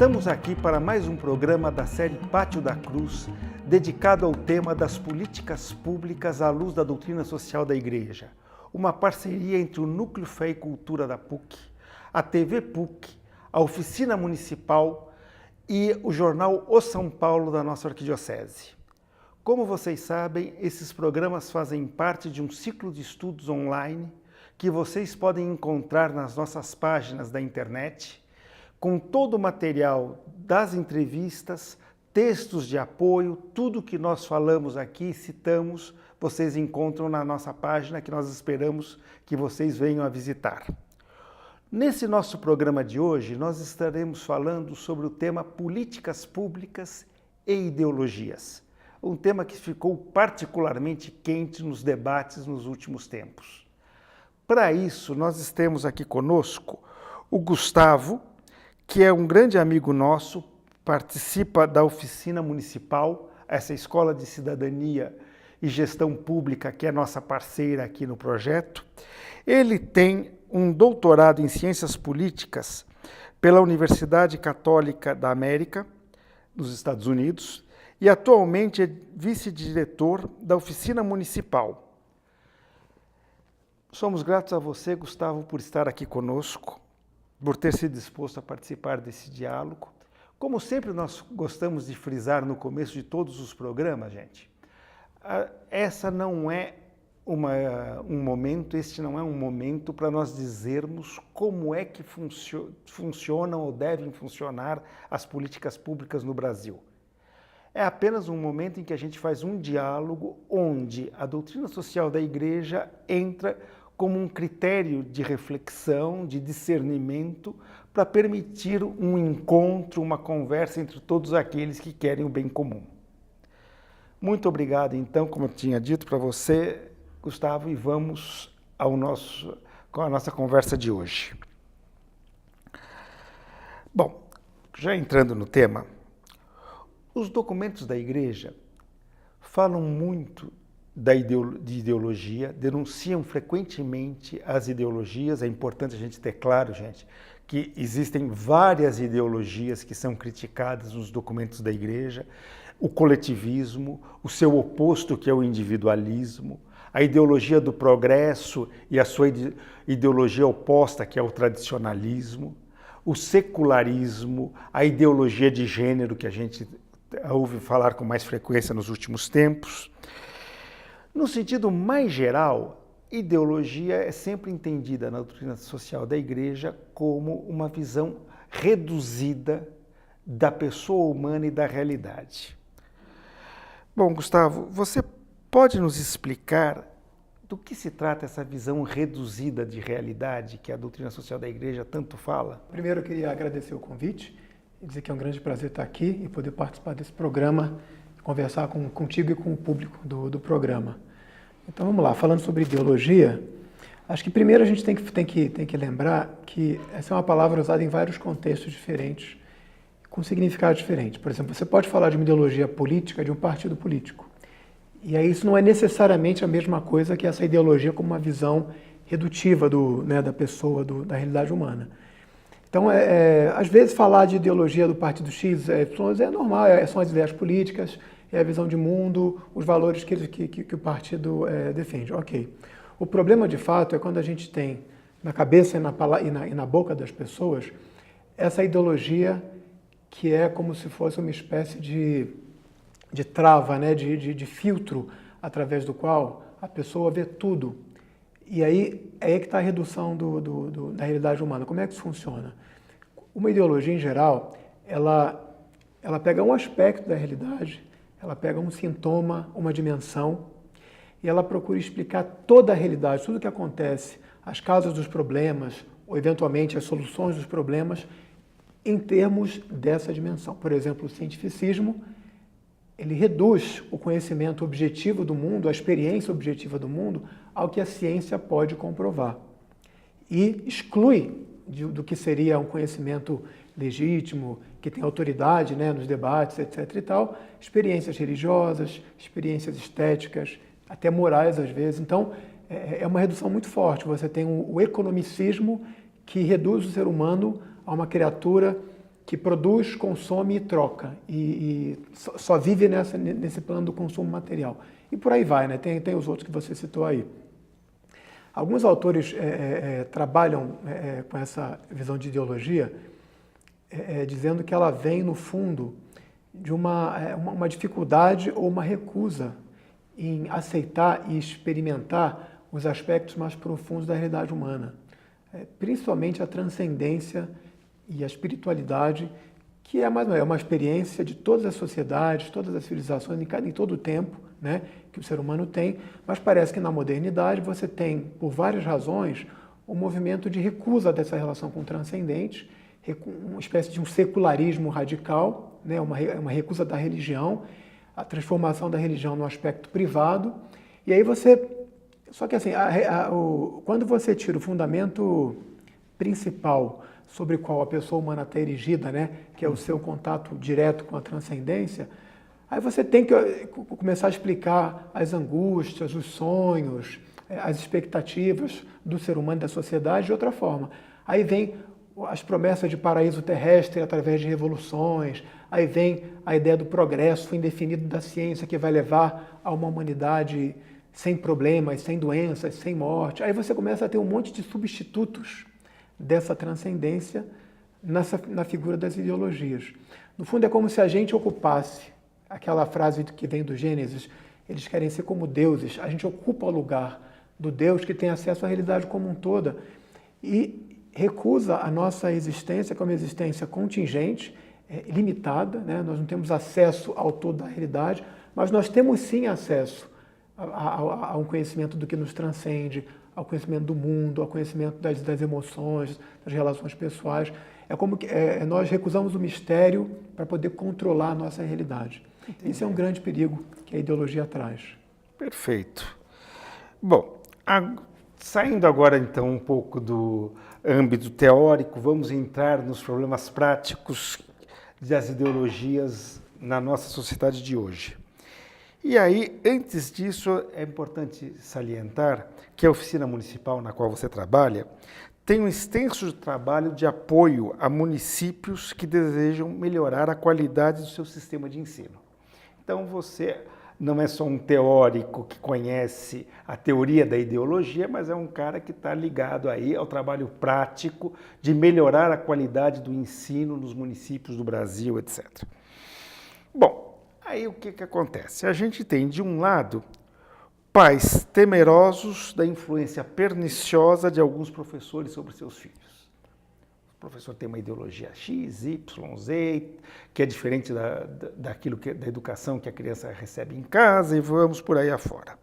Estamos aqui para mais um programa da série Pátio da Cruz, dedicado ao tema das políticas públicas à luz da doutrina social da Igreja. Uma parceria entre o Núcleo Fé e Cultura da PUC, a TV PUC, a Oficina Municipal e o jornal O São Paulo da nossa arquidiocese. Como vocês sabem, esses programas fazem parte de um ciclo de estudos online que vocês podem encontrar nas nossas páginas da internet, com todo o material das entrevistas, textos de apoio, tudo que nós falamos aqui e citamos, vocês encontram na nossa página, que nós esperamos que vocês venham a visitar. Nesse nosso programa de hoje, nós estaremos falando sobre o tema políticas públicas e ideologias, um tema que ficou particularmente quente nos debates nos últimos tempos. Para isso, nós temos aqui conosco o Gustavo, que é um grande amigo nosso, participa da Oficina Municipal, essa escola de cidadania e gestão pública que é nossa parceira aqui no projeto. Ele tem um doutorado em Ciências Políticas pela Universidade Católica da América, nos Estados Unidos, e atualmente é vice-diretor da Oficina Municipal. Somos gratos a você, Gustavo, por estar aqui conosco, por ter se disposto a participar desse diálogo. Como sempre nós gostamos de frisar no começo de todos os programas, gente, essa não é este não é um momento para nós dizermos como é que funcionam ou devem funcionar as políticas públicas no Brasil. É apenas um momento em que a gente faz um diálogo onde a doutrina social da Igreja entra como um critério de reflexão, de discernimento, para permitir um encontro, uma conversa entre todos aqueles que querem o bem comum. Muito obrigado, então, como eu tinha dito para você, Gustavo, e vamos com a nossa conversa de hoje. Bom, já entrando no tema, os documentos da Igreja falam muito de ideologia, denunciam frequentemente as ideologias. É importante a gente ter claro, gente, que existem várias ideologias que são criticadas nos documentos da Igreja, o coletivismo, o seu oposto, que é o individualismo, a ideologia do progresso e a sua ideologia oposta, que é o tradicionalismo, o secularismo, a ideologia de gênero, que a gente ouve falar com mais frequência nos últimos tempos. No sentido mais geral, ideologia é sempre entendida na doutrina social da Igreja como uma visão reduzida da pessoa humana e da realidade. Bom, Gustavo, você pode nos explicar do que se trata essa visão reduzida de realidade que a doutrina social da Igreja tanto fala? Primeiro, eu queria agradecer o convite e dizer que é um grande prazer estar aqui e poder participar desse programa, conversar contigo e com o público do programa. Então vamos lá, falando sobre ideologia, acho que primeiro a gente tem que lembrar que essa é uma palavra usada em vários contextos diferentes, com significados diferentes. Por exemplo, você pode falar de uma ideologia política de um partido político. E aí isso não é necessariamente a mesma coisa que essa ideologia como uma visão redutiva da pessoa, da realidade humana. Então, às vezes falar de ideologia do partido X, é normal, são as ideias políticas, é a visão de mundo, os valores que o partido defende. Ok. O problema, de fato, é quando a gente tem na cabeça e na boca das pessoas essa ideologia que é como se fosse uma espécie de trava, né? de filtro através do qual a pessoa vê tudo. E aí é que está a redução da realidade humana. Como é que isso funciona? Uma ideologia, em geral, ela pega um aspecto da realidade, ela pega um sintoma, uma dimensão, e ela procura explicar toda a realidade, tudo o que acontece, as causas dos problemas, ou eventualmente as soluções dos problemas, em termos dessa dimensão. Por exemplo, o cientificismo, ele reduz o conhecimento objetivo do mundo, a experiência objetiva do mundo, ao que a ciência pode comprovar. E exclui do que seria um conhecimento legítimo, que tem autoridade, né, nos debates, etc. e tal, experiências religiosas, experiências estéticas, até morais às vezes. Então, é uma redução muito forte. Você tem o economicismo que reduz o ser humano a uma criatura que produz, consome e troca, e só vive nesse plano do consumo material. E por aí vai, né? Tem os outros que você citou aí. Alguns autores trabalham com essa visão de ideologia, dizendo que ela vem, no fundo, de uma dificuldade ou uma recusa em aceitar e experimentar os aspectos mais profundos da realidade humana, principalmente a transcendência e a espiritualidade, que é uma experiência de todas as sociedades, todas as civilizações, em todo o tempo, né, que o ser humano tem, mas parece que na modernidade você tem, por várias razões, um movimento de recusa dessa relação com o transcendente, uma espécie de um secularismo radical, né, uma recusa da religião, a transformação da religião no aspecto privado, e aí só que assim, quando você tira o fundamento principal sobre o qual a pessoa humana está erigida, né, que é o seu contato direto com a transcendência, aí você tem que começar a explicar as angústias, os sonhos, as expectativas do ser humano e da sociedade de outra forma. Aí vem as promessas de paraíso terrestre através de revoluções, aí vem a ideia do progresso indefinido da ciência que vai levar a uma humanidade sem problemas, sem doenças, sem morte. Aí você começa a ter um monte de substitutos dessa transcendência na figura das ideologias. No fundo, é como se a gente ocupasse aquela frase que vem do Gênesis, eles querem ser como deuses, a gente ocupa o lugar do Deus que tem acesso à realidade como um toda e recusa a nossa existência como existência contingente, limitada, né? Nós não temos acesso ao todo da realidade, mas nós temos sim acesso a um conhecimento do que nos transcende, ao conhecimento do mundo, ao conhecimento das emoções, das relações pessoais. É como que nós recusamos o mistério para poder controlar a nossa realidade. Entendi. Isso é um grande perigo que a ideologia traz. Perfeito. Bom, saindo agora então um pouco do âmbito teórico, vamos entrar nos problemas práticos das ideologias na nossa sociedade de hoje. E aí, antes disso, é importante salientar que a oficina municipal na qual você trabalha tem um extenso trabalho de apoio a municípios que desejam melhorar a qualidade do seu sistema de ensino. Então, você não é só um teórico que conhece a teoria da ideologia, mas é um cara que está ligado aí ao trabalho prático de melhorar a qualidade do ensino nos municípios do Brasil, etc. Bom, aí o que acontece? A gente tem, de um lado, pais temerosos da influência perniciosa de alguns professores sobre seus filhos. O professor tem uma ideologia X, Y, Z, que é diferente da educação que a criança recebe em casa, e vamos por aí afora.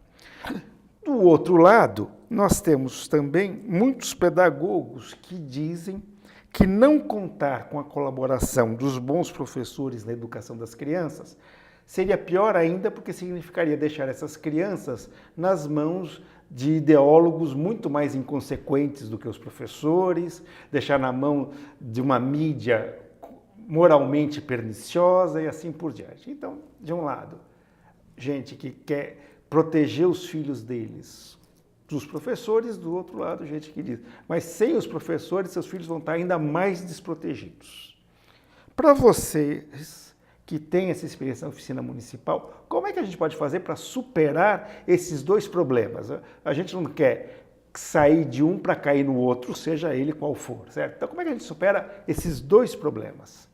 Do outro lado, nós temos também muitos pedagogos que dizem que não contar com a colaboração dos bons professores na educação das crianças seria pior ainda, porque significaria deixar essas crianças nas mãos de ideólogos muito mais inconsequentes do que os professores, deixar na mão de uma mídia moralmente perniciosa e assim por diante. Então, de um lado, gente que quer proteger os filhos deles dos professores, do outro lado, gente que diz, mas sem os professores, seus filhos vão estar ainda mais desprotegidos. Para vocês que têm essa experiência na oficina municipal, como é que a gente pode fazer para superar esses dois problemas? A gente não quer sair de um para cair no outro, seja ele qual for, certo? Então, como é que a gente supera esses dois problemas?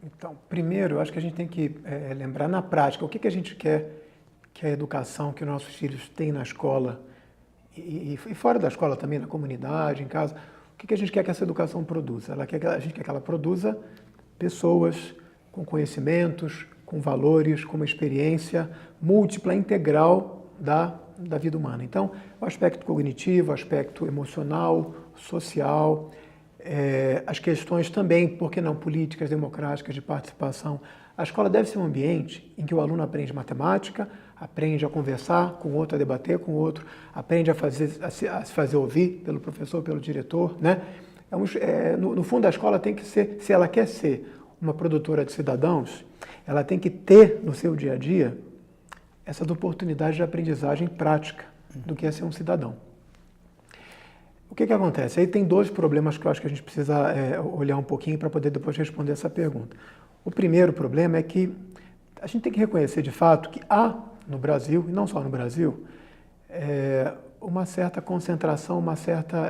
Então, primeiro, eu acho que a gente tem que lembrar na prática o que a gente quer que a educação que nossos filhos têm na escola e fora da escola também, na comunidade, em casa, o que a gente quer que essa educação produza? A gente quer que ela produza pessoas com conhecimentos, com valores, com uma experiência múltipla, integral da vida humana. Então, o aspecto cognitivo, o aspecto emocional, social, as questões também, por que não, políticas, democráticas, de participação. A escola deve ser um ambiente em que o aluno aprende matemática, aprende a conversar com o outro, a debater com o outro, aprende a se fazer ouvir pelo professor, pelo diretor, né? No fundo, a escola tem que ser, se ela quer ser uma produtora de cidadãos, ela tem que ter no seu dia a dia essas oportunidades de aprendizagem prática do que é ser um cidadão. O que acontece? Aí tem dois problemas que eu acho que a gente precisa olhar um pouquinho para poder depois responder essa pergunta. O primeiro problema é que a gente tem que reconhecer de fato que há no Brasil, e não só no Brasil, uma certa concentração, uma certa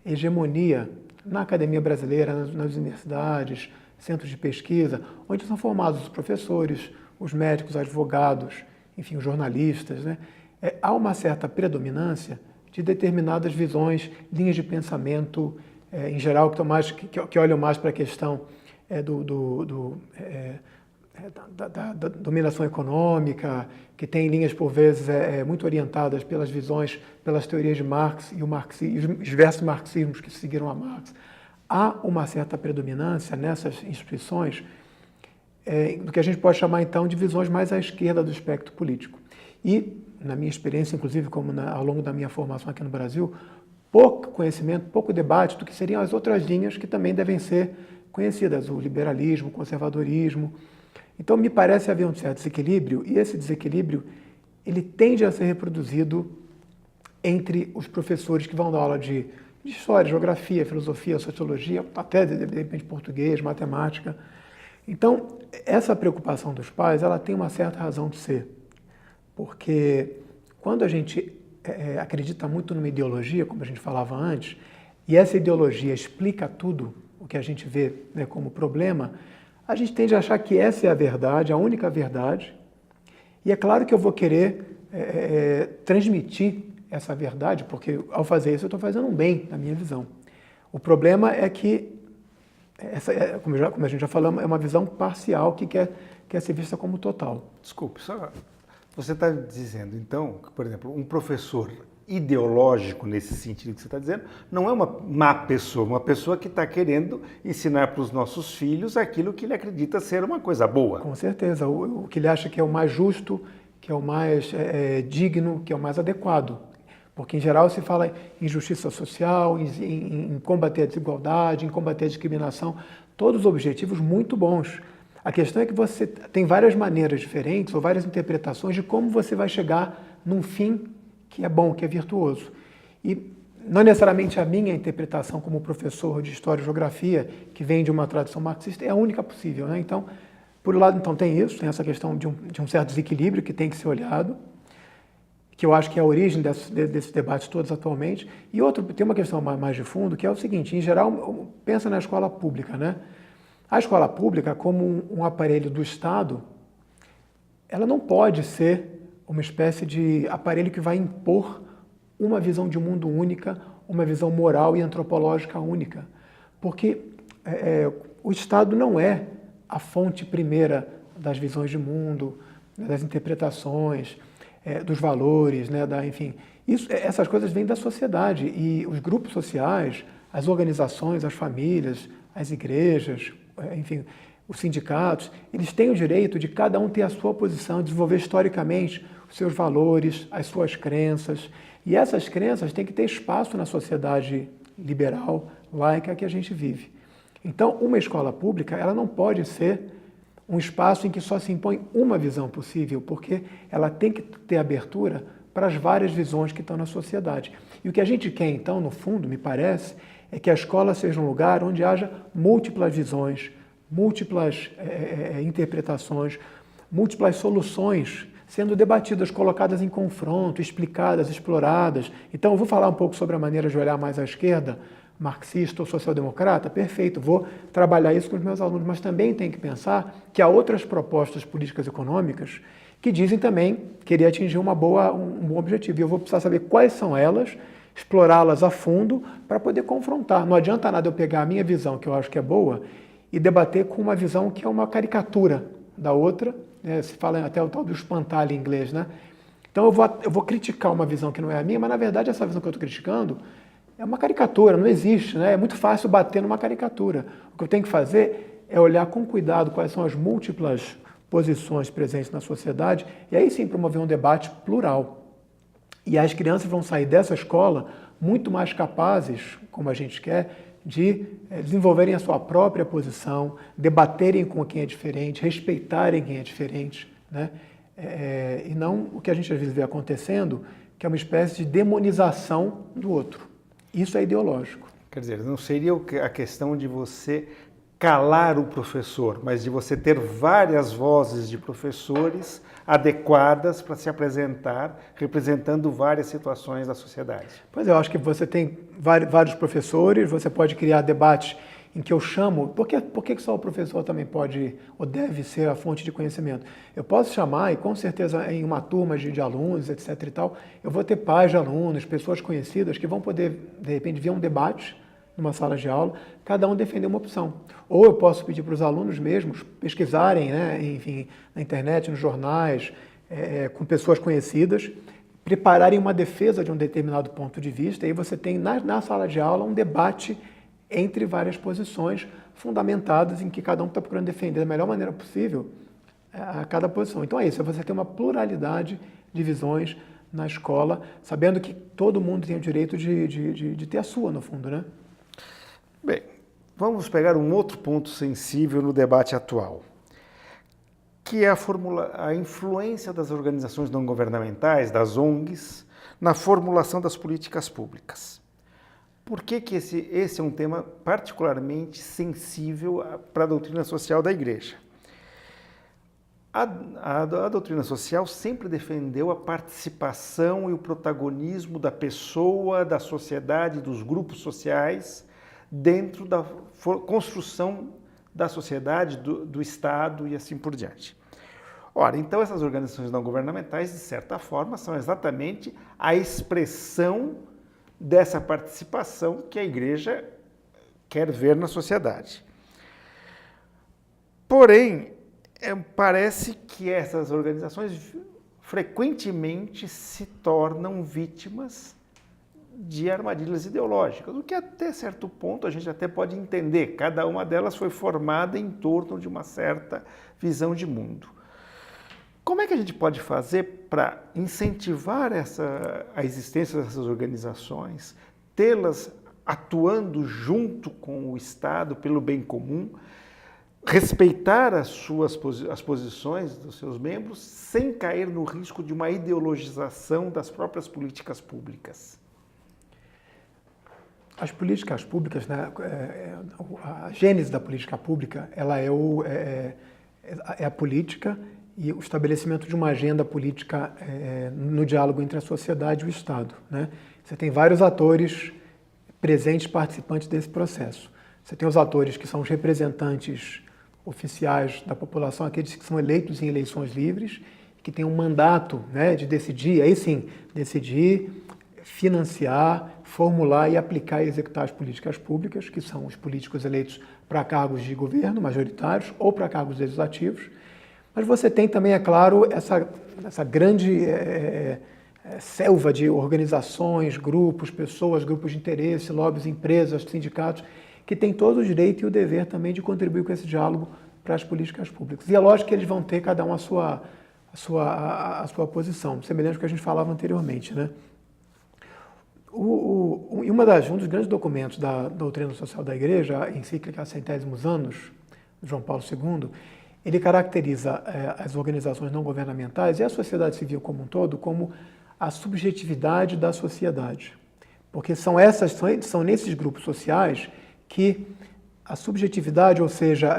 hegemonia na academia brasileira, nas universidades, centros de pesquisa, onde são formados os professores, os médicos, os advogados, enfim, os jornalistas, né? Há uma certa predominância de determinadas visões, linhas de pensamento, em geral, que olham mais para a questão da dominação econômica, que tem linhas, por vezes, muito orientadas pelas visões, pelas teorias de Marx e os diversos marxismos que seguiram a Marx. Há uma certa predominância nessas instituições do que a gente pode chamar, então, de visões mais à esquerda do espectro político. E, na minha experiência, inclusive, como ao longo da minha formação aqui no Brasil, pouco conhecimento, pouco debate do que seriam as outras linhas que também devem ser conhecidas, o liberalismo, o conservadorismo. Então, me parece haver um certo desequilíbrio, e esse desequilíbrio ele tende a ser reproduzido entre os professores que vão dar aula de história, geografia, filosofia, sociologia, até, de repente, português, matemática. Então, essa preocupação dos pais, ela tem uma certa razão de ser, porque quando a gente acredita muito numa ideologia, como a gente falava antes, e essa ideologia explica tudo o que a gente vê, né, como problema, a gente tende a achar que essa é a verdade, a única verdade, e é claro que eu vou querer transmitir essa verdade, porque ao fazer isso eu estou fazendo um bem, na minha visão. O problema é que, como a gente já falou, é uma visão parcial que quer ser vista como total. Desculpe, só você está dizendo, então, que, por exemplo, um professor ideológico, nesse sentido que você está dizendo, não é uma má pessoa, uma pessoa que está querendo ensinar para os nossos filhos aquilo que ele acredita ser uma coisa boa. Com certeza, o que ele acha que é o mais justo, que é o mais digno, que é o mais adequado. Porque, em geral, se fala em justiça social, em combater a desigualdade, em combater a discriminação, todos objetivos muito bons. A questão é que você tem várias maneiras diferentes ou várias interpretações de como você vai chegar num fim que é bom, que é virtuoso. E não necessariamente a minha interpretação como professor de História e Geografia, que vem de uma tradição marxista, é a única possível, né? Então, por um lado, então, tem isso, tem essa questão de um certo desequilíbrio que tem que ser olhado, que eu acho que é a origem desses debates todos atualmente. E tem uma questão mais de fundo, que é o seguinte: em geral, pensa na escola pública, né? A escola pública, como um aparelho do Estado, ela não pode ser uma espécie de aparelho que vai impor uma visão de mundo única, uma visão moral e antropológica única. Porque o Estado não é a fonte primeira das visões de mundo, das interpretações, dos valores, né, enfim. Essas coisas vêm da sociedade, e os grupos sociais, as organizações, as famílias, as igrejas, enfim, os sindicatos, eles têm o direito de cada um ter a sua posição, desenvolver historicamente os seus valores, as suas crenças. E essas crenças têm que ter espaço na sociedade liberal, laica que a gente vive. Então, uma escola pública, ela não pode ser um espaço em que só se impõe uma visão possível, porque ela tem que ter abertura para as várias visões que estão na sociedade. E o que a gente quer, então, no fundo, me parece, é que a escola seja um lugar onde haja múltiplas visões, múltiplas interpretações, múltiplas soluções sendo debatidas, colocadas em confronto, explicadas, exploradas. Então, eu vou falar um pouco sobre a maneira de olhar mais à esquerda, marxista ou social-democrata, perfeito, vou trabalhar isso com os meus alunos, mas também tem que pensar que há outras propostas políticas econômicas que dizem também querer atingir um bom objetivo. E eu vou precisar saber quais são elas, explorá-las a fundo para poder confrontar. Não adianta nada eu pegar a minha visão, que eu acho que é boa, e debater com uma visão que é uma caricatura da outra, né? Se fala até o tal do espantalho em inglês, né? Então eu vou criticar uma visão que não é a minha, mas na verdade essa visão que eu estou criticando é uma caricatura, não existe, né? É muito fácil bater numa caricatura. O que eu tenho que fazer é olhar com cuidado quais são as múltiplas posições presentes na sociedade e aí sim promover um debate plural. E as crianças vão sair dessa escola muito mais capazes, como a gente quer, de desenvolverem a sua própria posição, debaterem com quem é diferente, respeitarem quem é diferente, né? E não o que a gente às vezes vê acontecendo, que é uma espécie de demonização do outro. Isso é ideológico. Quer dizer, não seria a questão de você calar o professor, mas de você ter várias vozes de professores adequadas para se apresentar, representando várias situações da sociedade. Pois é, eu acho que você tem vários professores, você pode criar debates em que eu chamo... Por que só o professor também pode ou deve ser a fonte de conhecimento? Eu posso chamar, e com certeza em uma turma de alunos, etc. e tal, eu vou ter pais de alunos, pessoas conhecidas que vão poder, de repente, ver um debate numa sala de aula, cada um defender uma opção. Ou eu posso pedir para os alunos mesmos pesquisarem, né, enfim, na internet, nos jornais, com pessoas conhecidas, prepararem uma defesa de um determinado ponto de vista, e aí você tem na sala de aula um debate entre várias posições fundamentadas em que cada um está procurando defender da melhor maneira possível a cada posição. Então é isso, é você ter uma pluralidade de visões na escola, sabendo que todo mundo tem o direito de ter a sua, no fundo, né? Bem, vamos pegar um outro ponto sensível no debate atual, que é a influência das organizações não governamentais, das ONGs, na formulação das políticas públicas. Por que esse é um tema particularmente sensível para a doutrina social da Igreja? A doutrina social sempre defendeu a participação e o protagonismo da pessoa, da sociedade, dos grupos sociais, dentro da construção da sociedade, do Estado e assim por diante. Ora, então essas organizações não governamentais, de certa forma, são exatamente a expressão dessa participação que a Igreja quer ver na sociedade. Porém, parece que essas organizações frequentemente se tornam vítimas de armadilhas ideológicas, o que até certo ponto a gente até pode entender. Cada uma delas foi formada em torno de uma certa visão de mundo. Como é que a gente pode fazer para incentivar a existência dessas organizações, tê-las atuando junto com o Estado pelo bem comum, respeitar as posições dos seus membros sem cair no risco de uma ideologização das próprias políticas públicas? As políticas públicas, né, a gênese da política pública, ela é a política e o estabelecimento de uma agenda política no diálogo entre a sociedade e o Estado, né? Você tem vários atores presentes, participantes desse processo. Você tem os atores que são os representantes oficiais da população, aqueles que são eleitos em eleições livres, que têm um mandato, né, de decidir, aí sim, decidir, financiar, formular e aplicar e executar as políticas públicas, que são os políticos eleitos para cargos de governo majoritários ou para cargos legislativos. Mas você tem também, é claro, essa grande selva de organizações, grupos, pessoas, grupos de interesse, lobbies, empresas, sindicatos, que têm todo o direito e o dever também de contribuir com esse diálogo para as políticas públicas. E é lógico que eles vão ter cada um a sua posição, semelhante ao que a gente falava anteriormente, né? Um dos grandes documentos da doutrina social da Igreja, a encíclica Centésimos Anos, de João Paulo II, ele caracteriza as organizações não governamentais e a sociedade civil como um todo como a subjetividade da sociedade. Porque são nesses grupos sociais que a subjetividade, ou seja,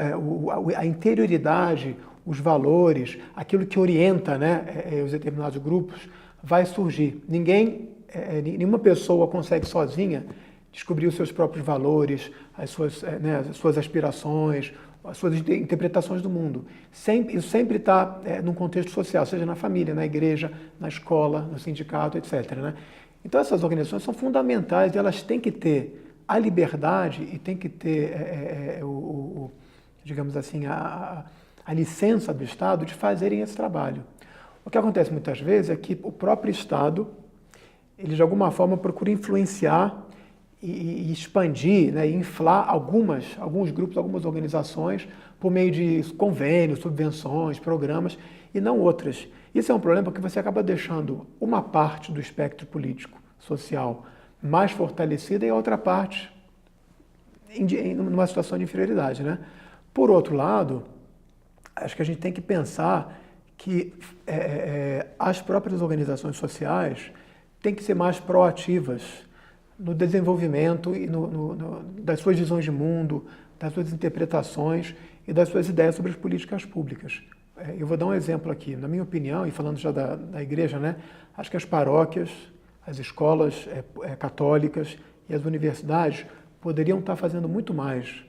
a interioridade, os valores, aquilo que orienta, né, os determinados grupos, vai surgir. Nenhuma pessoa consegue sozinha descobrir os seus próprios valores, as suas aspirações, as suas interpretações do mundo. Isso sempre está num contexto social, seja na família, na igreja, na escola, no sindicato, etc., né? Então essas organizações são fundamentais e elas têm que ter a liberdade e têm que ter, digamos assim, a licença do Estado de fazerem esse trabalho. O que acontece muitas vezes é que o próprio Estado, ele de alguma forma procura influenciar e expandir, né, e inflar alguns grupos, algumas organizações por meio de convênios, subvenções, programas e não outras. Isso é um problema porque você acaba deixando uma parte do espectro político, social, mais fortalecida e a outra parte numa situação de inferioridade, né? Por outro lado, acho que a gente tem que pensar que as próprias organizações sociais têm que ser mais proativas no desenvolvimento e das suas visões de mundo, das suas interpretações e das suas ideias sobre as políticas públicas. Eu vou dar um exemplo aqui. Na minha opinião, e falando já da igreja, né, acho que as paróquias, as escolas católicas e as universidades poderiam estar fazendo muito mais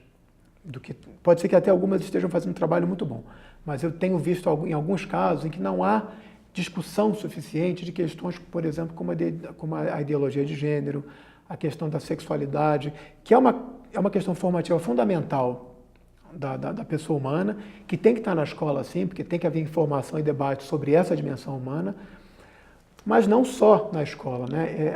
do que... Pode ser que até algumas estejam fazendo um trabalho muito bom, mas eu tenho visto em alguns casos em que não há discussão suficiente de questões, por exemplo, como a ideologia de gênero, a questão da sexualidade, que é uma questão formativa fundamental da pessoa humana, que tem que estar na escola sim, porque tem que haver informação e debate sobre essa dimensão humana, mas não só na escola, né?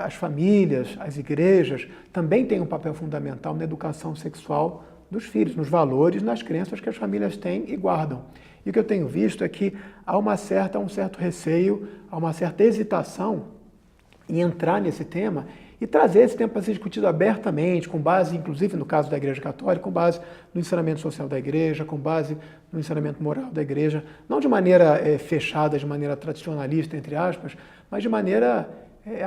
As famílias, as igrejas também têm um papel fundamental na educação sexual dos filhos, nos valores, nas crenças que as famílias têm e guardam. E o que eu tenho visto é que há um certo receio, há uma certa hesitação em entrar nesse tema e trazer esse tema para ser discutido abertamente, com base, inclusive no caso da Igreja Católica, com base no ensinamento social da Igreja, com base no ensinamento moral da Igreja, não de maneira fechada, de maneira tradicionalista, entre aspas, mas de maneira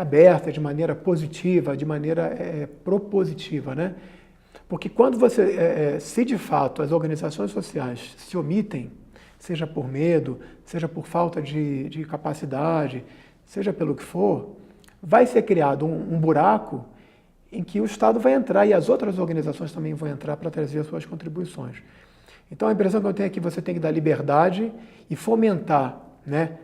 aberta, de maneira positiva, de maneira propositiva, né? Porque quando se de fato as organizações sociais se omitem, seja por medo, seja por falta de capacidade, seja pelo que for, vai ser criado um buraco em que o Estado vai entrar e as outras organizações também vão entrar para trazer as suas contribuições. Então a impressão que eu tenho é que você tem que dar liberdade e fomentar, né,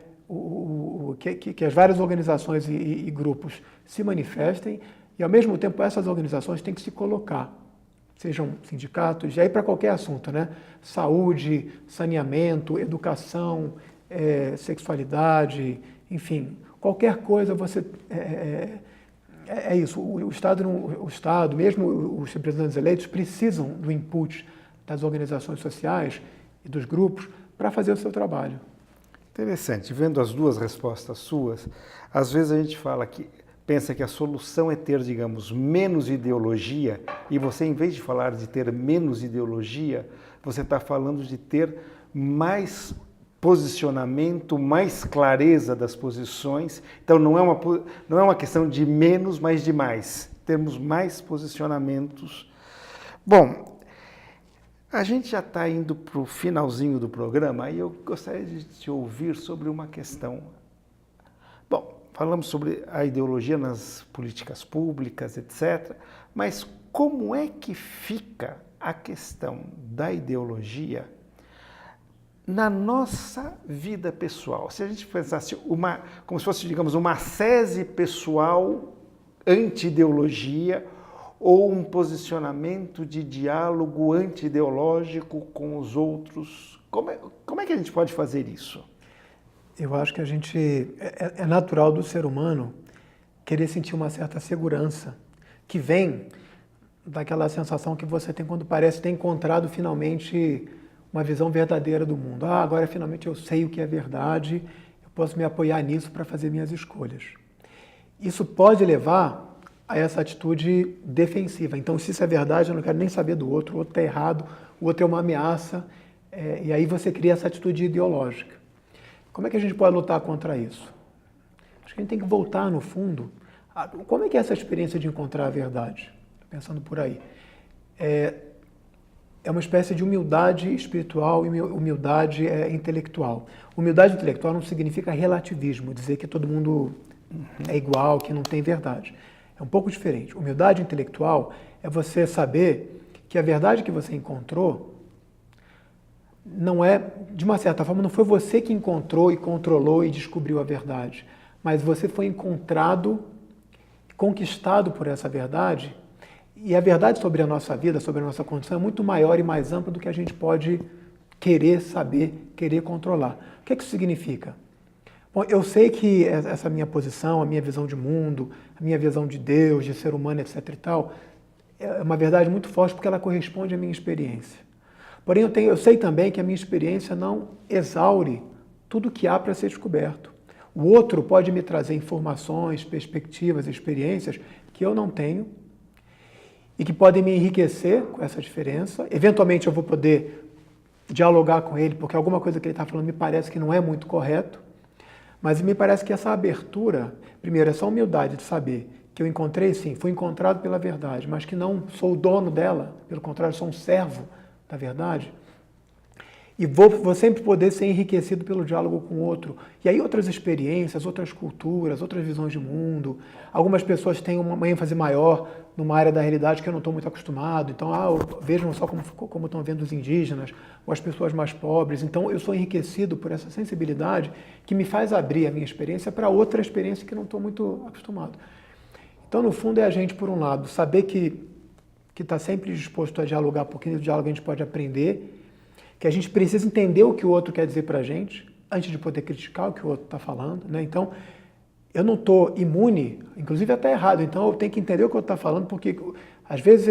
que as várias organizações e grupos se manifestem e ao mesmo tempo essas organizações têm que se colocar, sejam sindicatos, e aí para qualquer assunto, né? Saúde, saneamento, educação, sexualidade, enfim, qualquer coisa você... É isso, o Estado, mesmo os representantes eleitos, precisam do input das organizações sociais e dos grupos para fazer o seu trabalho. Interessante, vendo as duas respostas suas, às vezes a gente pensa que a solução é ter, digamos, menos ideologia, e você, em vez de falar de ter menos ideologia, você está falando de ter mais posicionamento, mais clareza das posições. Então não é uma questão de menos, mas de mais. Termos mais posicionamentos. Bom, a gente já está indo para o finalzinho do programa e eu gostaria de te ouvir sobre uma questão. Bom, falamos sobre a ideologia nas políticas públicas, etc. Mas como é que fica a questão da ideologia na nossa vida pessoal? Se a gente pensasse como se fosse, digamos, uma sese pessoal anti-ideologia ou um posicionamento de diálogo anti-ideológico com os outros, como é que a gente pode fazer isso? Eu acho que é natural do ser humano querer sentir uma certa segurança, que vem daquela sensação que você tem quando parece ter encontrado finalmente uma visão verdadeira do mundo. Agora finalmente eu sei o que é verdade, eu posso me apoiar nisso para fazer minhas escolhas. Isso pode levar a essa atitude defensiva. Então, se isso é verdade, eu não quero nem saber do outro, o outro está errado, o outro é uma ameaça, e aí você cria essa atitude ideológica. Como é que a gente pode lutar contra isso? Acho que a gente tem que voltar, no fundo, como é que é essa experiência de encontrar a verdade? Pensando por aí. É uma espécie de humildade espiritual e humildade intelectual. Humildade intelectual não significa relativismo, dizer que todo mundo é igual, que não tem verdade. É um pouco diferente. Humildade intelectual é você saber que a verdade que você encontrou não é, de uma certa forma, não foi você que encontrou e controlou e descobriu a verdade, mas você foi encontrado, conquistado por essa verdade. E a verdade sobre a nossa vida, sobre a nossa condição, é muito maior e mais ampla do que a gente pode querer saber, querer controlar. O que isso significa? Bom, eu sei que essa minha posição, a minha visão de mundo, a minha visão de Deus, de ser humano, etc. e tal, é uma verdade muito forte porque ela corresponde à minha experiência. Porém, eu sei também que a minha experiência não exaure tudo que há para ser descoberto. O outro pode me trazer informações, perspectivas, experiências que eu não tenho, e que podem me enriquecer com essa diferença. Eventualmente eu vou poder dialogar com ele, porque alguma coisa que ele está falando me parece que não é muito correto, mas me parece que essa abertura, primeiro, essa humildade de saber que eu encontrei, sim, fui encontrado pela verdade, mas que não sou o dono dela, pelo contrário, sou um servo da verdade. E vou sempre poder ser enriquecido pelo diálogo com o outro. E aí outras experiências, outras culturas, outras visões de mundo. Algumas pessoas têm uma ênfase maior numa área da realidade que eu não estou muito acostumado. Então, vejam só como estão vendo os indígenas, ou as pessoas mais pobres. Então, eu sou enriquecido por essa sensibilidade que me faz abrir a minha experiência para outra experiência que eu não estou muito acostumado. Então, no fundo, é a gente, por um lado, saber que está sempre disposto a dialogar, porque no diálogo a gente pode aprender, que a gente precisa entender o que o outro quer dizer para a gente, antes de poder criticar o que o outro está falando, né? Então, eu não estou imune, inclusive até errado, então eu tenho que entender o que o outro está falando, porque às vezes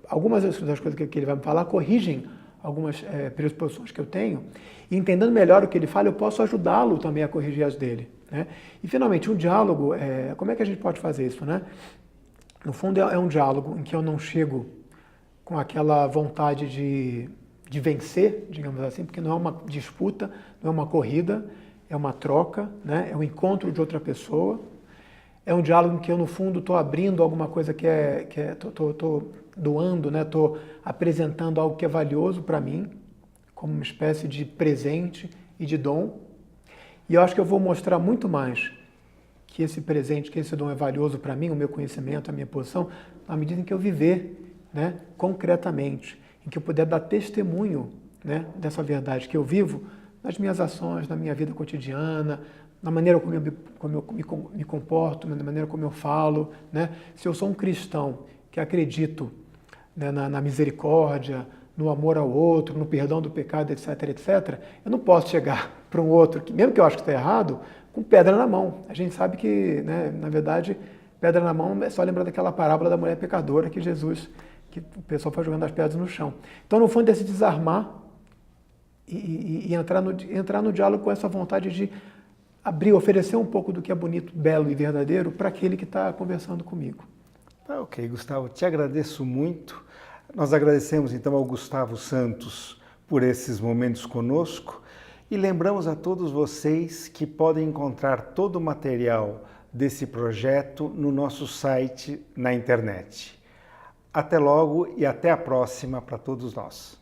algumas das coisas que ele vai me falar corrigem algumas pressuposições que eu tenho, e entendendo melhor o que ele fala, eu posso ajudá-lo também a corrigir as dele, né? E finalmente, um diálogo, como é que a gente pode fazer isso, né? No fundo, é um diálogo em que eu não chego com aquela vontade de vencer, digamos assim, porque não é uma disputa, não é uma corrida, é uma troca, né? É um encontro de outra pessoa. É um diálogo em que eu, no fundo, estou abrindo alguma coisa estou doando, né? Estou apresentando algo que é valioso para mim, como uma espécie de presente e de dom. E eu acho que eu vou mostrar muito mais que esse presente, que esse dom é valioso para mim, o meu conhecimento, a minha posição, à medida em que eu viver, né? Concretamente, em que eu puder dar testemunho, né, dessa verdade que eu vivo nas minhas ações, na minha vida cotidiana, na maneira como eu me comporto, na maneira como eu falo, né? Se eu sou um cristão que acredito, né, na misericórdia, no amor ao outro, no perdão do pecado, etc, etc, eu não posso chegar para um outro, que mesmo que eu acho que está errado, com pedra na mão. A gente sabe que, né, na verdade, pedra na mão é só lembrar daquela parábola da mulher pecadora que o pessoal foi jogando as pedras no chão. Então, no fundo, é se desarmar e entrar no diálogo com essa vontade de abrir, oferecer um pouco do que é bonito, belo e verdadeiro para aquele que está conversando comigo. Tá, ok, Gustavo, te agradeço muito. Nós agradecemos, então, ao Gustavo Santos por esses momentos conosco e lembramos a todos vocês que podem encontrar todo o material desse projeto no nosso site na internet. Até logo e até a próxima para todos nós.